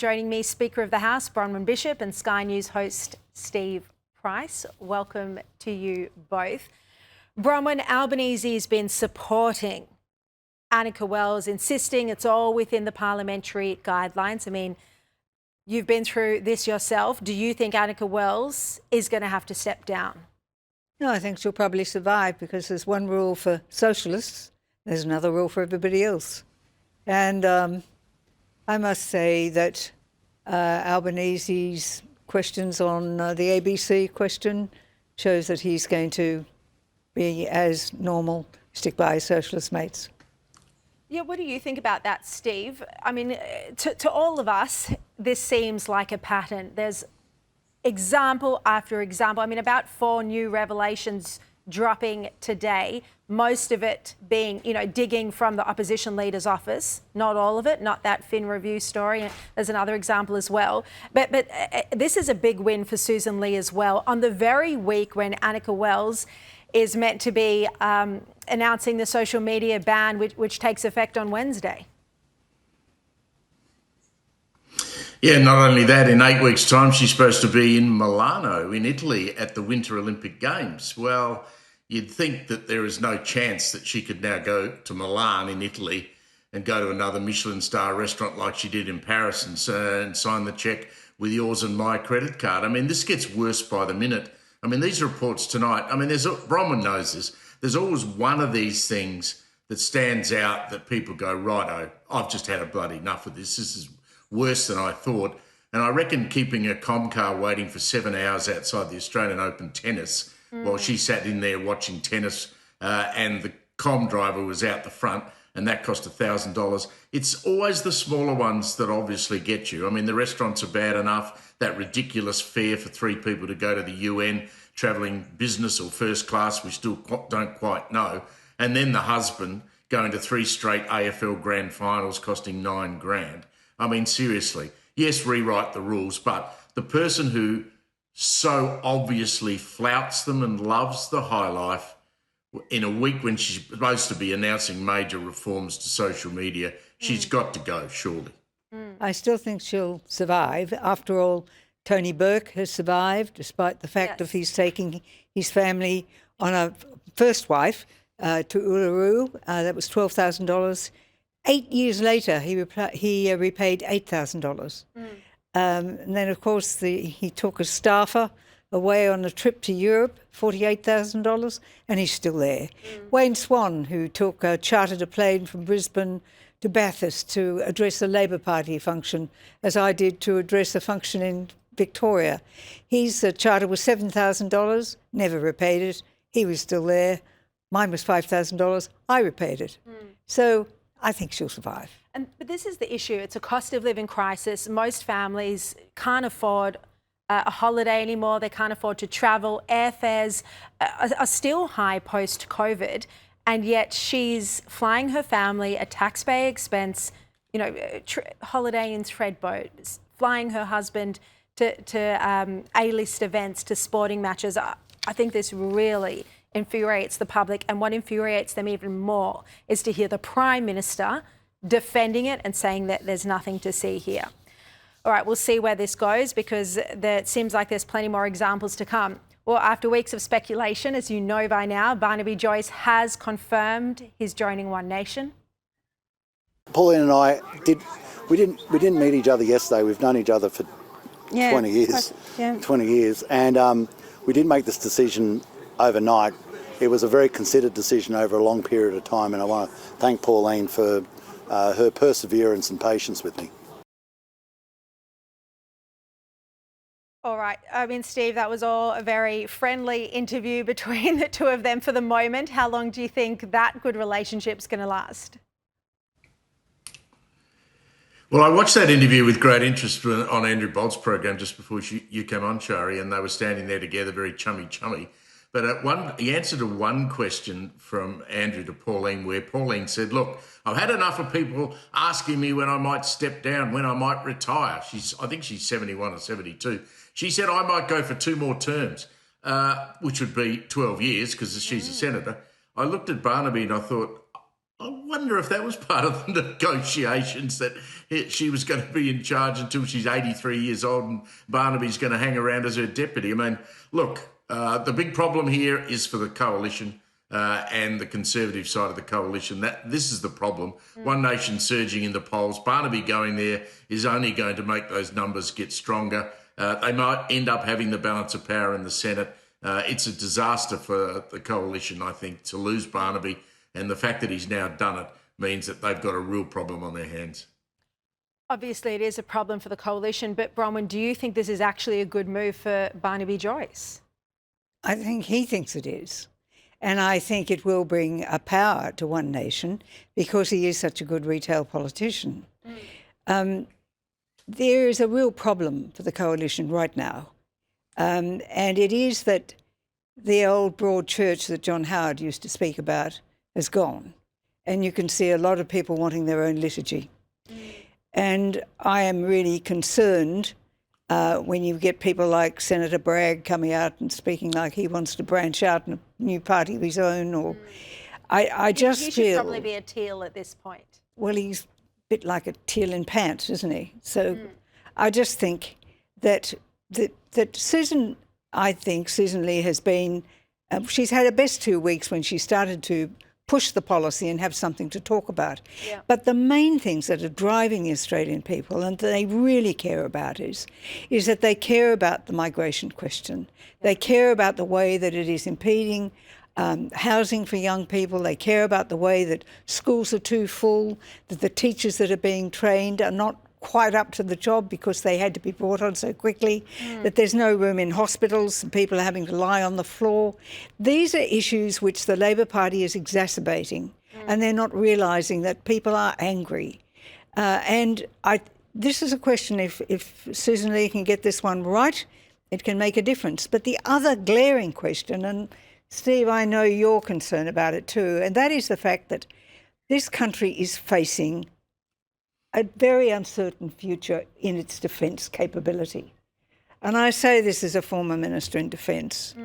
Joining me, Speaker of the House, Bronwyn Bishop, and Sky News host Steve Price. Welcome to you both. Bronwyn, Albanese has been supporting Anika Wells, insisting it's all within the parliamentary guidelines. I mean, you've been through this yourself. Do you think Anika Wells is going to have to step down? No, I think she'll probably survive because there's one rule for socialists, there's another rule for everybody else. And I must say that Albanese's questions on the ABC question shows that he's going to be as normal, stick by his socialist mates. Yeah, what do you think about that, Steve? I mean, to all of us, this seems like a pattern. There's example after example. I mean, about 4 new revelations dropping today, most of it being, digging from the opposition leader's office. Not all of it, not that Fin Review story. There's another example as well. But this is a big win for Susan Lee as well. On the very week when Anika Wells is meant to be announcing the social media ban, which takes effect on Wednesday. Yeah, not only that, in 8 weeks' time, she's supposed to be in Milano, in Italy, at the Winter Olympic Games. Well, you'd think that there is no chance that she could now go to Milan in Italy and go to another Michelin star restaurant like she did in Paris and sign the cheque with yours and my credit card. I mean, this gets worse by the minute. I mean, these reports tonight, Bronwyn knows this, there's always one of these things that stands out that people go, righto, I've just had a bloody enough of this. This is worse than I thought. And I reckon keeping a com car waiting for 7 hours outside the Australian Open tennis while she sat in there watching tennis and the com driver was out the front and that cost $1,000. It's always the smaller ones that obviously get you. I mean, the restaurants are bad enough, that ridiculous fare for 3 people to go to the UN, travelling business or first class, we still don't quite know. And then the husband going to 3 straight AFL grand finals costing $9,000. I mean, seriously, yes, rewrite the rules, but the person who so obviously flouts them and loves the high life in a week when she's supposed to be announcing major reforms to social media, she's got to go, surely. I still think she'll survive. After all, Tony Burke has survived, despite the fact of he's taking his family on a first wife to Uluru. That was $12,000. 8 years later, he repaid $8,000. And then, of course, he took a staffer away on a trip to Europe, $48,000, and he's still there. Wayne Swan, who chartered a plane from Brisbane to Bathurst to address a Labor Party function, as I did to address a function in Victoria. His charter was $7,000, never repaid it. He was still there. Mine was $5,000. I repaid it. So I think she'll survive. But this is the issue. It's a cost of living crisis. Most families can't afford a holiday anymore. They can't afford to travel. Airfares are still high post-COVID, and yet she's flying her family at taxpayer expense, holiday in threadboat, flying her husband to A-list events, to sporting matches. I think this really infuriates the public, and what infuriates them even more is to hear the Prime Minister defending it and saying that there's nothing to see here. All right, we'll see where this goes, because it seems like there's plenty more examples to come. Well, after weeks of speculation, as you know by now, Barnaby Joyce has confirmed he's joining One Nation. Pauline and I we didn't meet each other yesterday. We've known each other for 20 years. 20 years, and we did make this decision overnight. It was a very considered decision over a long period of time, and I want to thank Pauline for her perseverance and patience with me. All right. I mean, Steve, that was all a very friendly interview between the two of them for the moment. How long do you think that good relationship's going to last? Well, I watched that interview with great interest on Andrew Bolt's program just before you came on, Sharri, and they were standing there together, very chummy. But he answered one question from Andrew to Pauline, where Pauline said, look, I've had enough of people asking me when I might step down, when I might retire. I think she's 71 or 72. She said, I might go for 2 more terms, which would be 12 years because she's a senator. I looked at Barnaby and I thought, I wonder if that was part of the negotiations, that she was going to be in charge until she's 83 years old and Barnaby's going to hang around as her deputy. I mean, look, the big problem here is for the coalition and the Conservative side of the coalition. This is the problem. One Nation surging in the polls. Barnaby going there is only going to make those numbers get stronger. They might end up having the balance of power in the Senate. It's a disaster for the coalition, I think, to lose Barnaby. And the fact that he's now done it means that they've got a real problem on their hands. Obviously, it is a problem for the coalition, but Bronwyn, do you think this is actually a good move for Barnaby Joyce? I think he thinks it is. And I think it will bring a power to One Nation because he is such a good retail politician. There is a real problem for the coalition right now. And it is that the old broad church that John Howard used to speak about has gone. And you can see a lot of people wanting their own liturgy. And I am really concerned when you get people like Senator Bragg coming out and speaking like he wants to branch out in a new party of his own. Or I just he feel... He should probably be a teal at this point. Well, he's a bit like a teal in pants, isn't he? So I just think that Susan Lee has been... she's had her best 2 weeks when she started to push the policy and have something to talk about. Yeah. But the main things that are driving the Australian people and they really care about is that they care about the migration question. They care about the way that it is impeding housing for young people. They care about the way that schools are too full, that the teachers that are being trained are not quite up to the job because they had to be brought on so quickly, that there's no room in hospitals, and people are having to lie on the floor. These are issues which the Labor Party is exacerbating, and they're not realising that people are angry. This is a question, if Susan Lee can get this one right, it can make a difference. But the other glaring question, and Steve, I know you're concerned about it too, and that is the fact that this country is facing a very uncertain future in its defence capability. And I say this as a former Minister in Defence,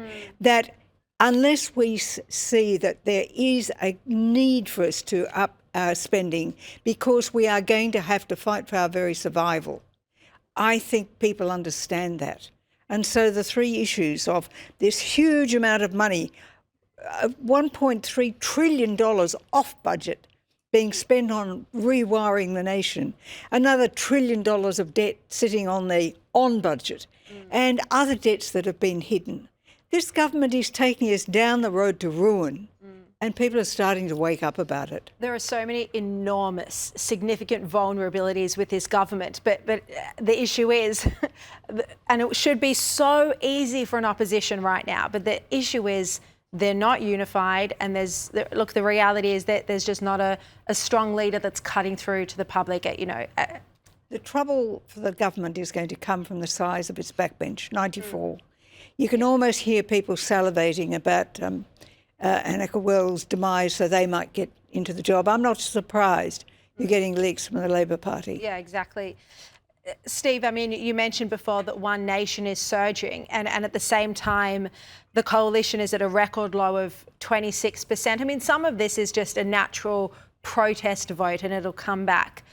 that unless we see that there is a need for us to up our spending because we are going to have to fight for our very survival, I think people understand that. And so the three issues of this huge amount of money, $1.3 trillion off budget, being spent on rewiring the nation, another $1 trillion of debt sitting on the on-budget, and other debts that have been hidden. This government is taking us down the road to ruin, and people are starting to wake up about it. There are so many enormous, significant vulnerabilities with this government, but the issue is, and it should be so easy for an opposition right now, but the issue is they're not unified, and the reality is that there's just not a strong leader that's cutting through to the public. The trouble for the government is going to come from the size of its backbench, 94. You can almost hear people salivating about Anika Wells' demise so they might get into the job. I'm not surprised you're getting leaks from the Labor Party. Yeah, exactly. Steve, I mean, you mentioned before that One Nation is surging and at the same time, the coalition is at a record low of 26%. I mean, some of this is just a natural protest vote and it'll come back.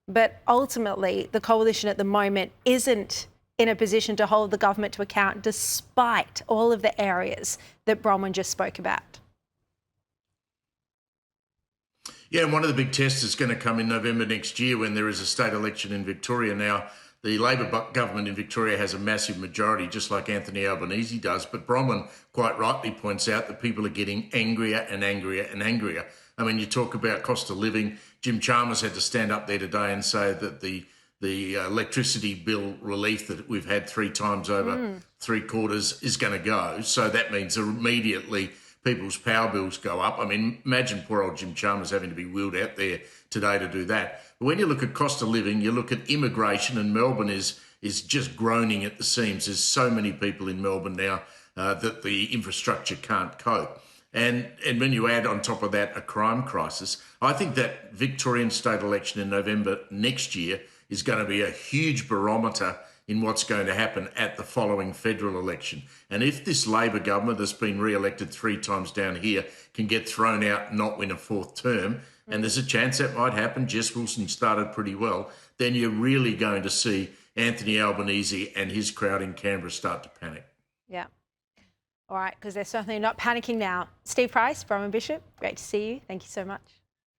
But ultimately, the coalition at the moment isn't in a position to hold the government to account despite all of the areas that Bronwyn just spoke about. Yeah, and one of the big tests is going to come in November next year when there is a state election in Victoria. Now, the Labor government in Victoria has a massive majority, just like Anthony Albanese does. But Bronwyn quite rightly points out that people are getting angrier and angrier and angrier. I mean, you talk about cost of living. Jim Chalmers had to stand up there today and say that the electricity bill relief that we've had 3 times over 3 quarters is going to go. So that means immediately people's power bills go up. I mean, imagine poor old Jim Chalmers having to be wheeled out there today to do that. But when you look at cost of living, you look at immigration, and Melbourne is just groaning at the seams. There's so many people in Melbourne now that the infrastructure can't cope. And when you add on top of that a crime crisis, I think that Victorian state election in November next year is going to be a huge barometer in what's going to happen at the following federal election. And if this Labor government that's been re-elected 3 times down here can get thrown out and not win a 4th term, and there's a chance that might happen. Jess Wilson started pretty well. Then you're really going to see Anthony Albanese and his crowd in Canberra start to panic. Yeah. All right, because they're certainly not panicking now. Steve Price, Bronwyn Bishop, great to see you. Thank you so much.